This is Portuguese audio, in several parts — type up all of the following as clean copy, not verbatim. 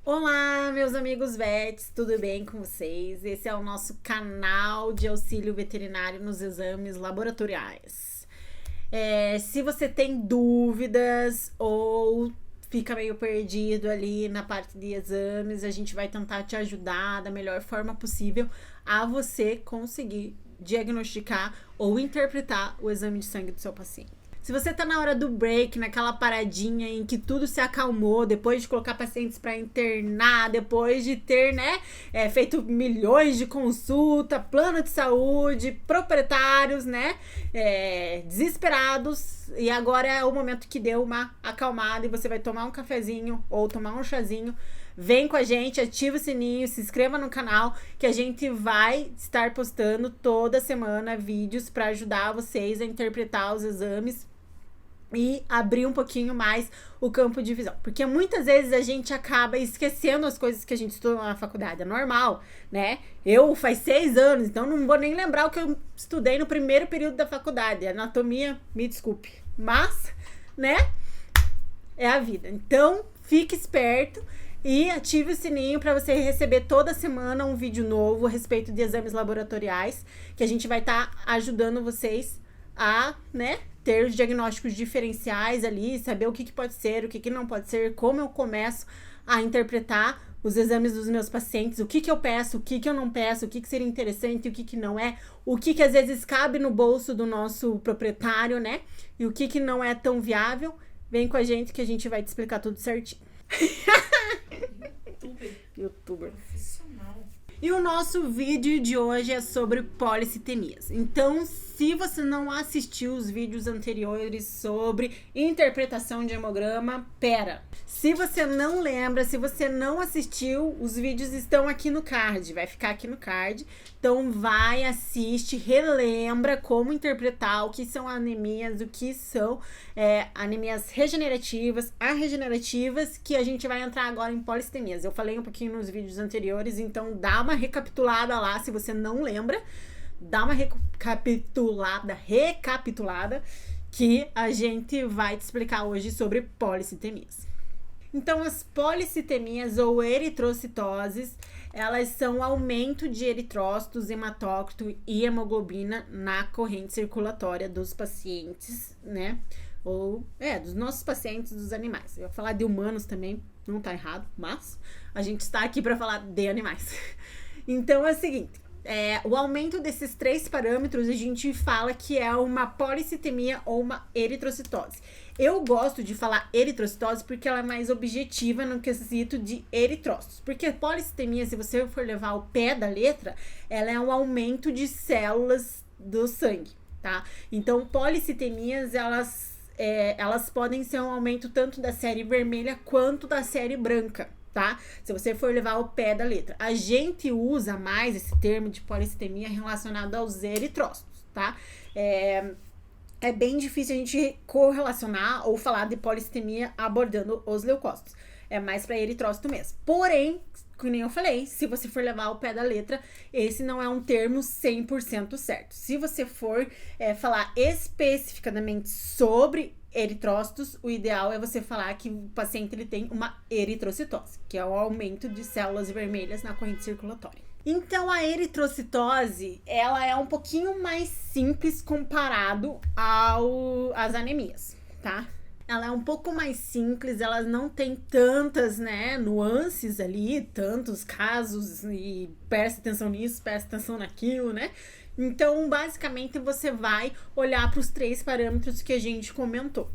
Olá, meus amigos vets, tudo bem com vocês? Esse é o nosso canal de auxílio veterinário nos exames laboratoriais. Se você tem dúvidas ou fica meio perdido ali na parte de exames, a gente vai tentar te ajudar da melhor forma possível a você conseguir diagnosticar ou interpretar o exame de sangue do seu paciente. Se você tá na hora do break, naquela paradinha em que tudo se acalmou, depois de colocar pacientes para internar, depois de ter, feito milhões de consulta, plano de saúde, proprietários, desesperados, e agora é o momento que deu uma acalmada e você vai tomar um cafezinho ou tomar um chazinho. Vem com a gente, ativa o sininho, se inscreva no canal, que a gente vai estar postando toda semana vídeos para ajudar vocês a interpretar os exames e abrir um pouquinho mais o campo de visão, porque muitas vezes a gente acaba esquecendo as coisas que a gente estudou na faculdade, é normal, né? Eu faz 6 anos, então não vou nem lembrar o que eu estudei no primeiro período da faculdade, anatomia, me desculpe, mas, é a vida. Então, fique esperto e ative o sininho para você receber toda semana um vídeo novo a respeito de exames laboratoriais, que a gente vai estar ajudando vocês a, ter os diagnósticos diferenciais ali, saber o que pode ser, o que não pode ser, como eu começo a interpretar os exames dos meus pacientes, o que eu peço, o que eu não peço, o que seria interessante, o que não é, o que às vezes cabe no bolso do nosso proprietário, e o que não é tão viável. Vem com a gente que a gente vai te explicar tudo certinho. Youtuber. Profissional. E o nosso vídeo de hoje é sobre policitemias. Então, se você não assistiu os vídeos anteriores sobre interpretação de hemograma, se você não lembra, se você não assistiu, os vídeos estão aqui no card, vai ficar aqui no card. Então vai, assiste, relembra como interpretar, o que são anemias, o que são anemias regenerativas, arregenerativas, que a gente vai entrar agora em policitemias. Eu falei um pouquinho nos vídeos anteriores, então dá uma recapitulada lá, se você não lembra. Dá uma recapitulada, que a gente vai te explicar hoje sobre policitemias. Então, as policitemias ou eritrocitoses, elas são aumento de eritrócitos, hematócrito e hemoglobina na corrente circulatória dos pacientes, dos nossos pacientes, dos animais. Eu ia falar de humanos também, não tá errado, mas a gente está aqui para falar de animais. Então, é o seguinte. O aumento desses 3 parâmetros a gente fala que é uma policitemia ou uma eritrocitose. Eu gosto de falar eritrocitose porque ela é mais objetiva no quesito de eritrócitos. Porque polictemia, se você for levar ao pé da letra, ela é um aumento de células do sangue, tá? Então, policitemias, elas podem ser um aumento tanto da série vermelha quanto da série branca. Tá? Se você for levar ao pé da letra. A gente usa mais esse termo de policitemia relacionado aos eritrócitos, tá? É bem difícil a gente correlacionar ou falar de policitemia abordando os leucócitos. É mais para eritrócito mesmo. Porém, como eu falei, se você for levar ao pé da letra, esse não é um termo 100% certo. Se você for falar especificadamente sobre eritrócitos, o ideal é você falar que o paciente ele tem uma eritrocitose, que é o aumento de células vermelhas na corrente circulatória. Então, a eritrocitose, ela é um pouquinho mais simples comparado às anemias, tá? Ela é um pouco mais simples, ela não tem tantas, nuances ali, tantos casos, e presta atenção nisso, presta atenção naquilo, Então, basicamente, você vai olhar para os 3 parâmetros que a gente comentou.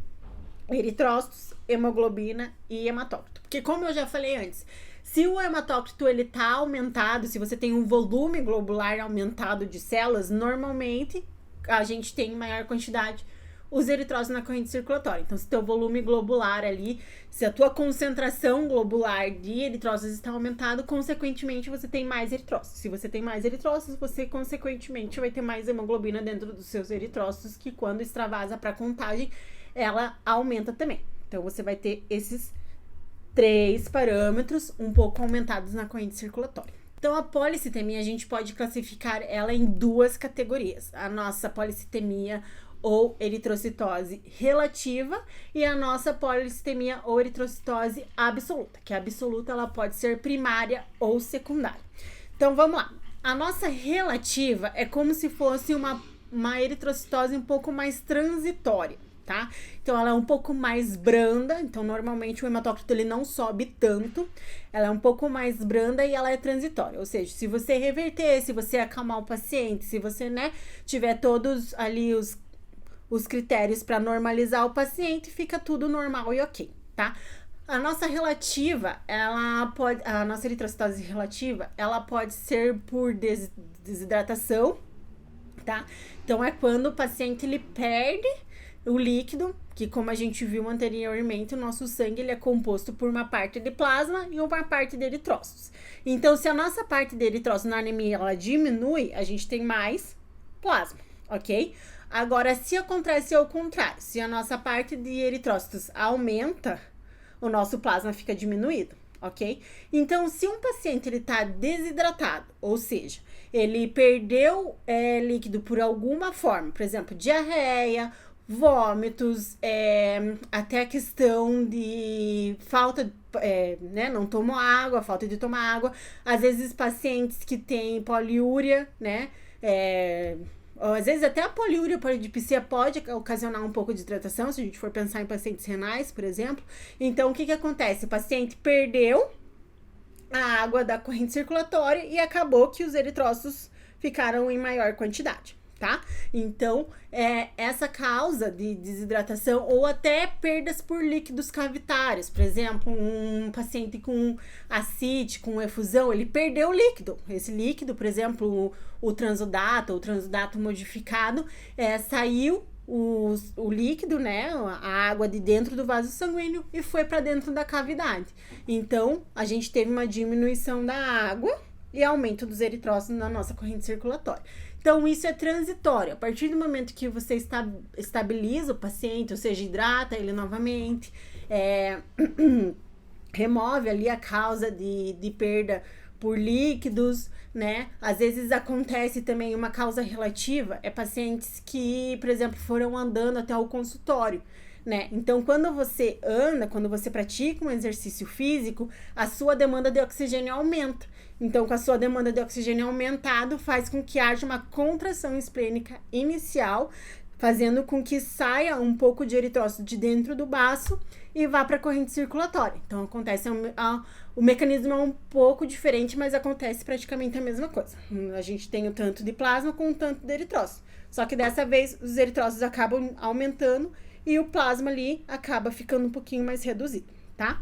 Eritrócitos, hemoglobina e hematócrito. Porque, como eu já falei antes, se o hematócrito ele tá aumentado, se você tem um volume globular aumentado de células, normalmente a gente tem maior quantidade os eritrócitos na corrente circulatória. Então, se teu volume globular ali, se a tua concentração globular de eritrócitos está aumentado, consequentemente você tem mais eritrócitos. Se você tem mais eritrócitos, você consequentemente vai ter mais hemoglobina dentro dos seus eritrócitos, que quando extravasa para contagem, ela aumenta também. Então, você vai ter esses 3 parâmetros um pouco aumentados na corrente circulatória. Então, a policitemia, a gente pode classificar ela em 2 categorias. A nossa policitemia ou eritrocitose relativa e a nossa policitemia ou eritrocitose absoluta, que a absoluta ela pode ser primária ou secundária. Então vamos lá. A nossa relativa é como se fosse uma eritrocitose um pouco mais transitória, tá? Então ela é um pouco mais branda, então normalmente o hematócrito ele não sobe tanto, ela é um pouco mais branda e ela é transitória, ou seja, se você reverter, se você acalmar o paciente, se você, né, tiver todos ali os critérios para normalizar o paciente, fica tudo normal e ok, tá? A nossa relativa, a nossa eritrocitose relativa, ela pode ser por desidratação, tá? Então é quando o paciente ele perde o líquido, que como a gente viu anteriormente, o nosso sangue ele é composto por uma parte de plasma e uma parte de eritrócitos. Então, se a nossa parte de eritrócitos na anemia ela diminui, a gente tem mais plasma, ok? Agora, se acontece ao contrário, se a nossa parte de eritrócitos aumenta, o nosso plasma fica diminuído, ok? Então, se um paciente ele tá desidratado, ou seja, ele perdeu líquido por alguma forma, por exemplo, diarreia, vômitos, até a questão de falta, né, não tomou água, falta de tomar água, às vezes pacientes que têm poliúria, né, às vezes até a poliúria, a polidipsia pode ocasionar um pouco de hidratação, se a gente for pensar em pacientes renais, por exemplo. Então, o que acontece? O paciente perdeu a água da corrente circulatória e acabou que os eritrócitos ficaram em maior quantidade, tá? Então, essa causa de desidratação ou até perdas por líquidos cavitários, por exemplo, um paciente com ascite, com efusão, ele perdeu líquido. Esse líquido, por exemplo, o transudato modificado, saiu o líquido, né, a água de dentro do vaso sanguíneo e foi para dentro da cavidade. Então, a gente teve uma diminuição da água e aumento dos eritrócitos na nossa corrente circulatória. Então, isso é transitório. A partir do momento que você estabiliza o paciente, ou seja, hidrata ele novamente, remove ali a causa de perda por líquidos, né? Às vezes acontece também uma causa relativa, pacientes que, por exemplo, foram andando até o consultório, né? Então, quando você anda, quando você pratica um exercício físico, a sua demanda de oxigênio aumenta. Então, com a sua demanda de oxigênio aumentado, faz com que haja uma contração esplênica inicial, fazendo com que saia um pouco de eritrócito de dentro do baço e vá para a corrente circulatória. Então, acontece, o mecanismo é um pouco diferente, mas acontece praticamente a mesma coisa. A gente tem o tanto de plasma com o tanto de eritrócito. Só que dessa vez, os eritrócitos acabam aumentando e o plasma ali acaba ficando um pouquinho mais reduzido, tá?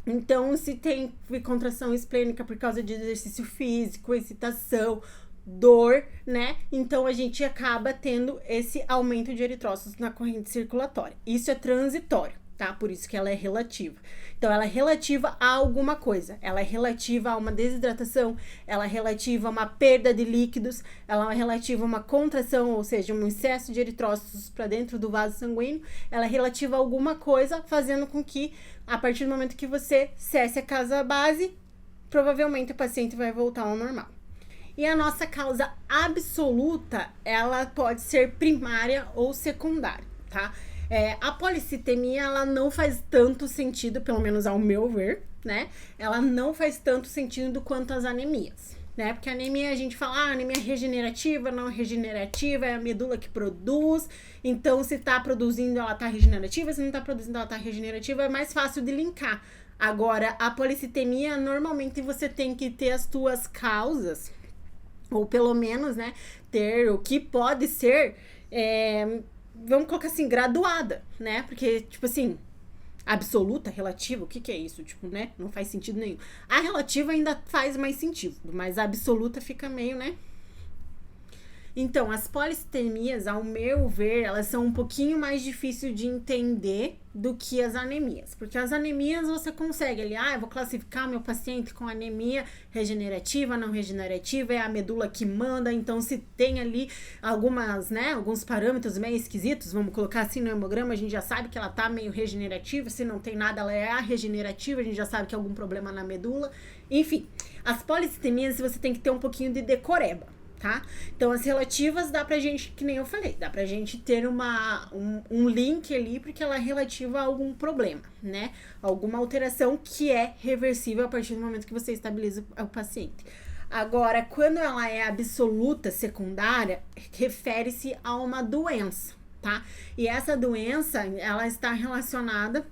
Então, se tem contração esplênica por causa de exercício físico, excitação, dor, né? Então, a gente acaba tendo esse aumento de eritrócitos na corrente circulatória. Isso é transitório, tá? Por isso que ela é relativa. Então, ela é relativa a alguma coisa. Ela é relativa a uma desidratação, ela é relativa a uma perda de líquidos, ela é relativa a uma contração, ou seja, um excesso de eritrócitos para dentro do vaso sanguíneo. Ela é relativa a alguma coisa, fazendo com que, a partir do momento que você cesse a causa base, provavelmente o paciente vai voltar ao normal. E a nossa causa absoluta, ela pode ser primária ou secundária, tá? A policitemia, ela não faz tanto sentido, pelo menos ao meu ver, né? Ela não faz tanto sentido quanto as anemias, né? Porque a anemia, a gente fala, anemia regenerativa, não regenerativa, é a medula que produz. Então, se tá produzindo, ela tá regenerativa, se não tá produzindo, ela tá regenerativa, é mais fácil de linkar. Agora, a policitemia, normalmente você tem que ter as tuas causas, ou pelo menos, né, ter o que pode ser, vamos colocar assim, graduada, né? Porque, tipo assim, absoluta, relativa, o que é isso? Tipo, né? Não faz sentido nenhum. A relativa ainda faz mais sentido, mas a absoluta fica meio, né? Então, as polissitemias, ao meu ver, elas são um pouquinho mais difíceis de entender do que as anemias. Porque as anemias você consegue ali, eu vou classificar meu paciente com anemia regenerativa, não regenerativa, é a medula que manda, então se tem ali alguns parâmetros meio esquisitos, vamos colocar assim no hemograma, a gente já sabe que ela tá meio regenerativa, se não tem nada, ela é regenerativa, a gente já sabe que é algum problema na medula. Enfim, as polissitemias você tem que ter um pouquinho de decoreba, tá? Então, as relativas dá pra gente, que nem eu falei, dá pra gente ter um link ali, porque ela é relativa a algum problema, né? Alguma alteração que é reversível a partir do momento que você estabiliza o paciente. Agora, quando ela é absoluta secundária, refere-se a uma doença, tá? E essa doença, ela está relacionada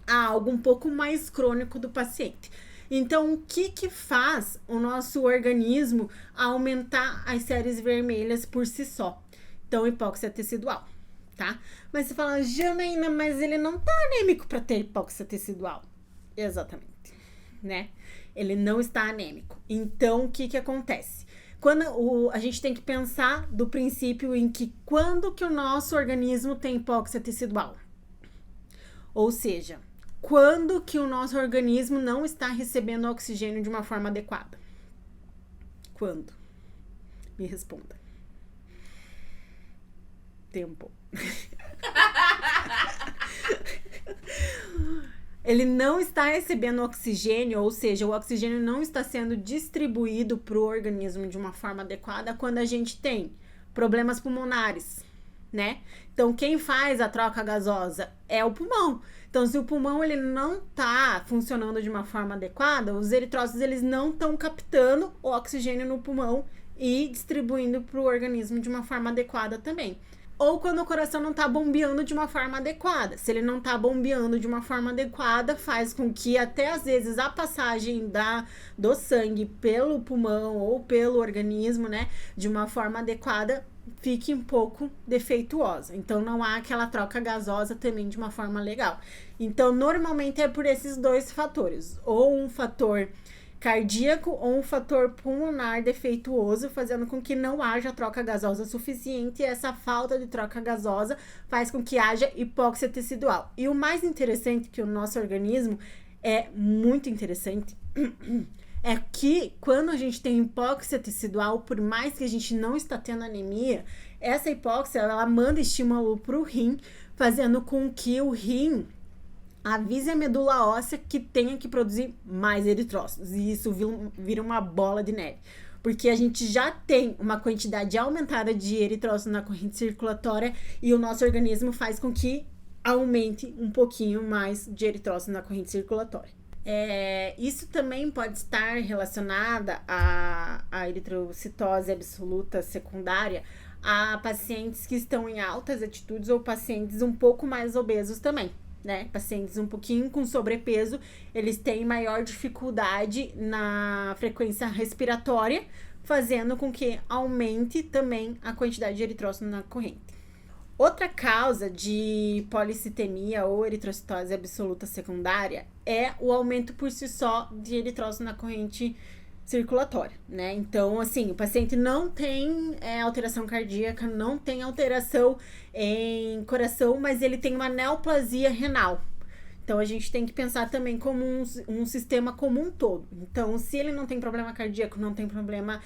a algo um pouco mais crônico do paciente. Então, o que faz o nosso organismo aumentar as séries vermelhas por si só? Então, hipóxia tecidual, tá? Mas você fala, Janaína, mas ele não tá anêmico para ter hipóxia tecidual. Exatamente, né? Ele não está anêmico. Então, o que acontece? Quando a gente tem que pensar do princípio em que quando que o nosso organismo tem hipóxia tecidual? Ou seja, quando que o nosso organismo não está recebendo oxigênio de uma forma adequada? Quando? Me responda. Tempo. Ele não está recebendo oxigênio, ou seja, o oxigênio não está sendo distribuído para o organismo de uma forma adequada quando a gente tem problemas pulmonares, né? Então, quem faz a troca gasosa é o pulmão. Então, se o pulmão ele não está funcionando de uma forma adequada, os eritrócitos eles não estão captando o oxigênio no pulmão e distribuindo para o organismo de uma forma adequada também. Ou quando o coração não está bombeando de uma forma adequada. Se ele não está bombeando de uma forma adequada, faz com que até às vezes a passagem do sangue pelo pulmão ou pelo organismo, né, de uma forma adequada, fique um pouco defeituosa. Então, não há aquela troca gasosa também de uma forma legal. Então, normalmente é por esses dois fatores. Ou um fator cardíaco ou um fator pulmonar defeituoso, fazendo com que não haja troca gasosa suficiente. E essa falta de troca gasosa faz com que haja hipóxia tecidual. E o mais interessante que o nosso organismo é muito interessante é que quando a gente tem hipóxia tecidual, por mais que a gente não está tendo anemia, essa hipóxia ela manda estímulo para o rim, fazendo com que o rim avise a medula óssea que tenha que produzir mais eritrócitos. E isso vira uma bola de neve. Porque a gente já tem uma quantidade aumentada de eritrócitos na corrente circulatória e o nosso organismo faz com que aumente um pouquinho mais de eritrócitos na corrente circulatória. Isso também pode estar relacionada à eritrocitose absoluta secundária a pacientes que estão em altas atitudes ou pacientes um pouco mais obesos também, né? Pacientes um pouquinho com sobrepeso, eles têm maior dificuldade na frequência respiratória, fazendo com que aumente também a quantidade de eritrócito na corrente. Outra causa de policitemia ou eritrocitose absoluta secundária é o aumento por si só de eritrócito na corrente circulatória, né? Então, assim, o paciente não tem alteração cardíaca, não tem alteração em coração, mas ele tem uma neoplasia renal. Então, a gente tem que pensar também como um sistema como um todo. Então, se ele não tem problema cardíaco, não tem problema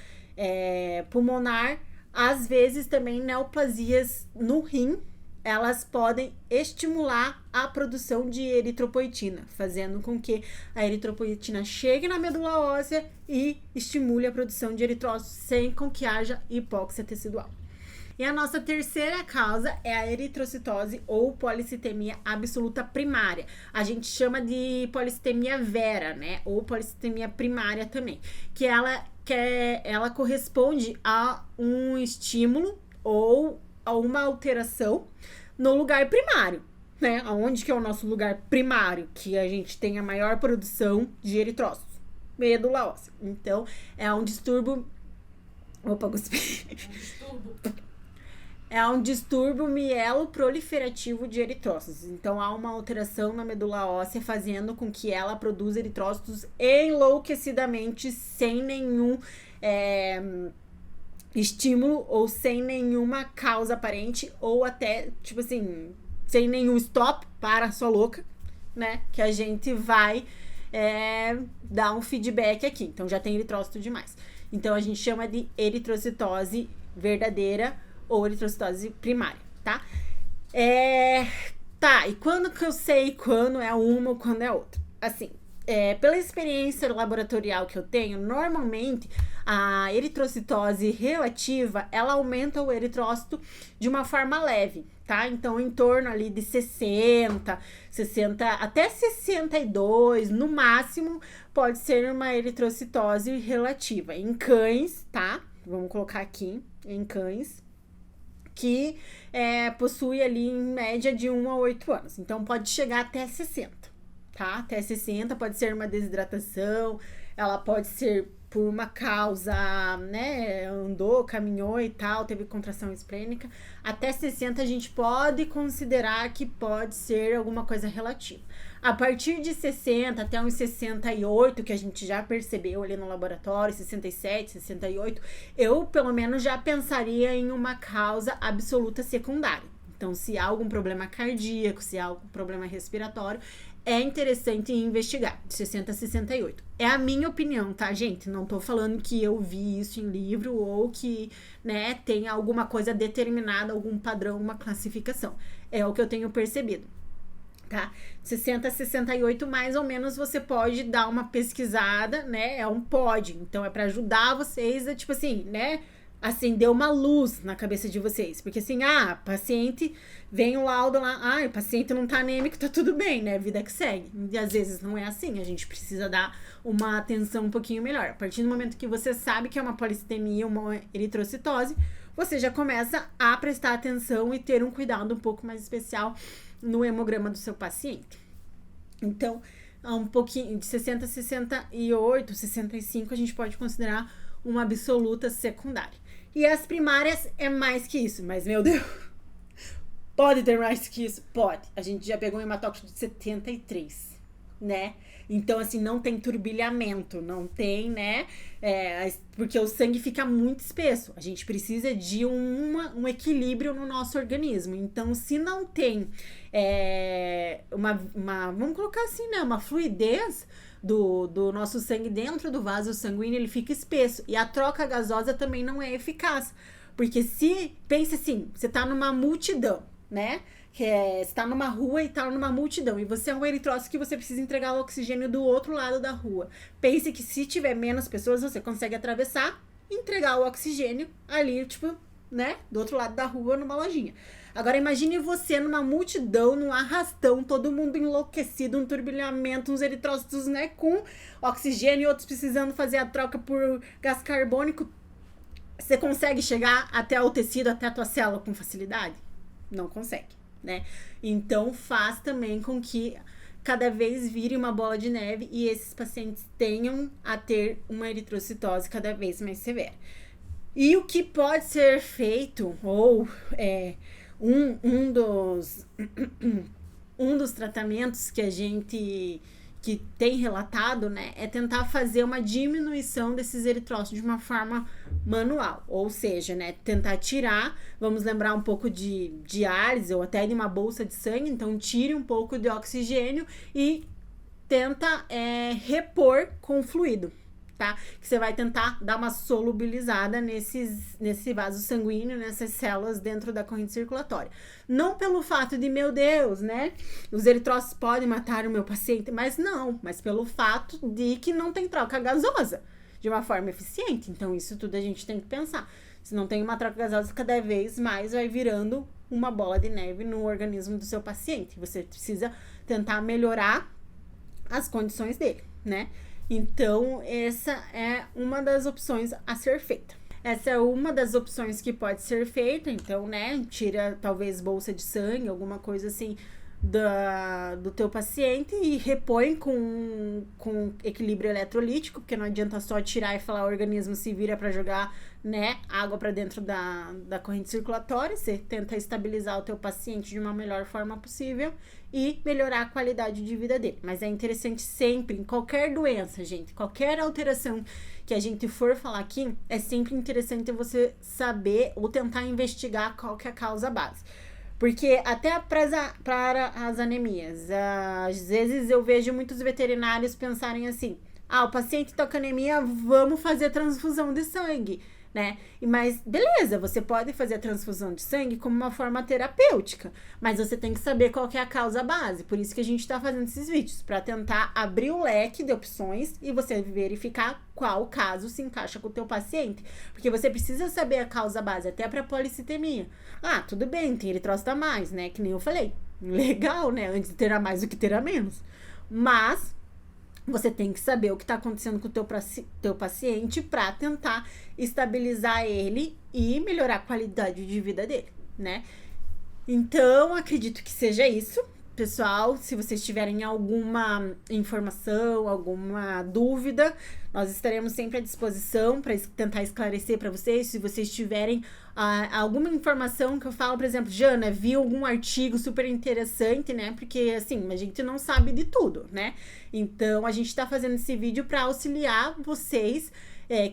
pulmonar, às vezes também neoplasias no rim, elas podem estimular a produção de eritropoetina, fazendo com que a eritropoetina chegue na medula óssea e estimule a produção de eritrócitos sem com que haja hipóxia tecidual. E a nossa terceira causa é a eritrocitose ou policitemia absoluta primária. A gente chama de policitemia vera, né? Ou policitemia primária também, que ela corresponde a um estímulo ou a uma alteração no lugar primário, né? Onde que é o nosso lugar primário, que a gente tem a maior produção de eritrócitos? Medula óssea. Então, é um distúrbio... Opa, gostei. É um distúrbio mieloproliferativo de eritrócitos. Então, há uma alteração na medula óssea fazendo com que ela produza eritrócitos enlouquecidamente, sem nenhum estímulo ou sem nenhuma causa aparente, ou até, tipo assim, sem nenhum stop, para sua louca, né? Que a gente vai dar um feedback aqui. Então, já tem eritrócito demais. Então, a gente chama de eritrocitose verdadeira ou eritrocitose primária, tá? Tá, e quando que eu sei quando é uma ou quando é outra? Assim, pela experiência laboratorial que eu tenho, normalmente a eritrocitose relativa, ela aumenta o eritrócito de uma forma leve, tá? Então, em torno ali de 60 até 62, no máximo, pode ser uma eritrocitose relativa. Em cães, tá? Vamos colocar aqui, em cães, que possui ali em média de 1 a 8 anos. Então, pode chegar até 60. Tá? Até 60, pode ser uma desidratação, ela pode ser por uma causa, né, andou, caminhou e tal, teve contração esplênica. Até 60 a gente pode considerar que pode ser alguma coisa relativa. A partir de 60 até uns 68, que a gente já percebeu ali no laboratório, 67, 68, eu pelo menos já pensaria em uma causa absoluta secundária. Então, se há algum problema cardíaco, se há algum problema respiratório, é interessante investigar, de 60 a 68. É a minha opinião, tá, gente? Não tô falando que eu vi isso em livro ou que, né, tem alguma coisa determinada, algum padrão, uma classificação. É o que eu tenho percebido, tá? 60 a 68, mais ou menos, você pode dar uma pesquisada, né? É um pode. Então, é para ajudar vocês a, tipo assim, né, acender uma luz na cabeça de vocês. Porque assim, paciente, vem o laudo lá, o paciente não tá anêmico, tá tudo bem, né? Vida que segue. E às vezes não é assim, a gente precisa dar uma atenção um pouquinho melhor. A partir do momento que você sabe que é uma policitemia, uma eritrocitose, você já começa a prestar atenção e ter um cuidado um pouco mais especial no hemograma do seu paciente. Então, um pouquinho de 60 a 68, 65, a gente pode considerar uma absoluta secundária. E as primárias é mais que isso, mas meu Deus, pode ter mais que isso? Pode. A gente já pegou um hematócrito de 73, né? Então, assim, não tem turbilhamento, não tem, né? Porque o sangue fica muito espesso. A gente precisa de um equilíbrio no nosso organismo. Então, se não tem vamos colocar assim, né? Uma fluidez do nosso sangue dentro do vaso sanguíneo, ele fica espesso. E a troca gasosa também não é eficaz. Porque pensa assim, você tá numa multidão, né? Você tá numa rua e tá numa multidão. E você é um eritrócito que você precisa entregar o oxigênio do outro lado da rua. Pense que se tiver menos pessoas, você consegue atravessar e entregar o oxigênio ali, tipo, né? Do outro lado da rua, numa lojinha. Agora imagine você numa multidão, num arrastão, todo mundo enlouquecido, um turbilhamento, uns eritrócitos, né, com oxigênio e outros precisando fazer a troca por gás carbônico. Você consegue chegar até o tecido, até a tua célula com facilidade? Não consegue, né? Então faz também com que cada vez vire uma bola de neve e esses pacientes tenham a ter uma eritrocitose cada vez mais severa. E o que pode ser feito, ou um dos tratamentos que a gente tem relatado, né, é tentar fazer uma diminuição desses eritrócitos de uma forma manual, ou seja, né, tentar tirar, vamos lembrar um pouco de diálise ou até de uma bolsa de sangue, então tire um pouco de oxigênio e tenta repor com fluido. Tá? Que você vai tentar dar uma solubilizada nesse vaso sanguíneo, nessas células dentro da corrente circulatória. Não pelo fato de, meu Deus, né? Os eritrócitos podem matar o meu paciente, mas pelo fato de que não tem troca gasosa de uma forma eficiente. Então, isso tudo a gente tem que pensar. Se não tem uma troca gasosa, cada vez mais vai virando uma bola de neve no organismo do seu paciente. Você precisa tentar melhorar as condições dele, né? Então, essa é uma das opções a ser feita. Essa é uma das opções que pode ser feita. Então, né, tira talvez bolsa de sangue, alguma coisa assim do teu paciente e repõe com equilíbrio eletrolítico, porque não adianta só tirar e falar o organismo se vira para jogar, né, água para dentro da corrente circulatória. Você tenta estabilizar o teu paciente de uma melhor forma possível e melhorar a qualidade de vida dele. Mas é interessante sempre, em qualquer doença, gente, qualquer alteração que a gente for falar aqui, é sempre interessante você saber ou tentar investigar qual que é a causa base. Porque até para as anemias, às vezes eu vejo muitos veterinários pensarem assim, o paciente tá com anemia, vamos fazer transfusão de sangue. né? Mas beleza, você pode fazer a transfusão de sangue como uma forma terapêutica, mas você tem que saber qual que é a causa base. Por isso que a gente tá fazendo esses vídeos, para tentar abrir o leque de opções e você verificar qual caso se encaixa com o teu paciente, porque você precisa saber a causa base, até para policitemia. Ah, tudo bem, tem eritrocito a mais, né? Que nem eu falei. Legal, né? Antes terá mais do que terá menos. Mas você tem que saber o que está acontecendo com o teu paciente para tentar estabilizar ele e melhorar a qualidade de vida dele, né? Então, acredito que seja isso. Pessoal, se vocês tiverem alguma informação, alguma dúvida, nós estaremos sempre à disposição para tentar esclarecer para vocês. Se vocês tiverem alguma informação que eu falo, por exemplo, Jana, vi algum artigo super interessante, né? Porque, assim, a gente não sabe de tudo, né? Então, a gente está fazendo esse vídeo para auxiliar vocês,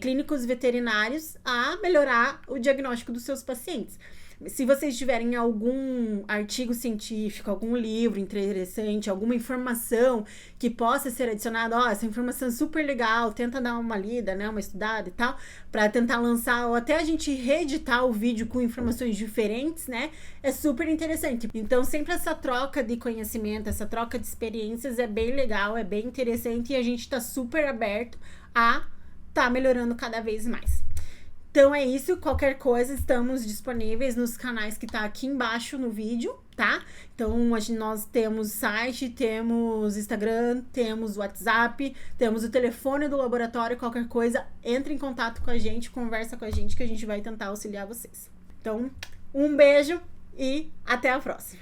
clínicos veterinários, a melhorar o diagnóstico dos seus pacientes. Se vocês tiverem algum artigo científico, algum livro interessante, alguma informação que possa ser adicionada, essa informação é super legal, tenta dar uma lida, né, uma estudada e tal, para tentar lançar ou até a gente reeditar o vídeo com informações diferentes, né, é super interessante. Então, sempre essa troca de conhecimento, essa troca de experiências é bem legal, é bem interessante e a gente tá super aberto a tá melhorando cada vez mais. Então é isso, qualquer coisa estamos disponíveis nos canais que tá aqui embaixo no vídeo, tá? Então nós temos site, temos Instagram, temos WhatsApp, temos o telefone do laboratório, qualquer coisa, entre em contato com a gente, conversa com a gente que a gente vai tentar auxiliar vocês. Então, um beijo e até a próxima!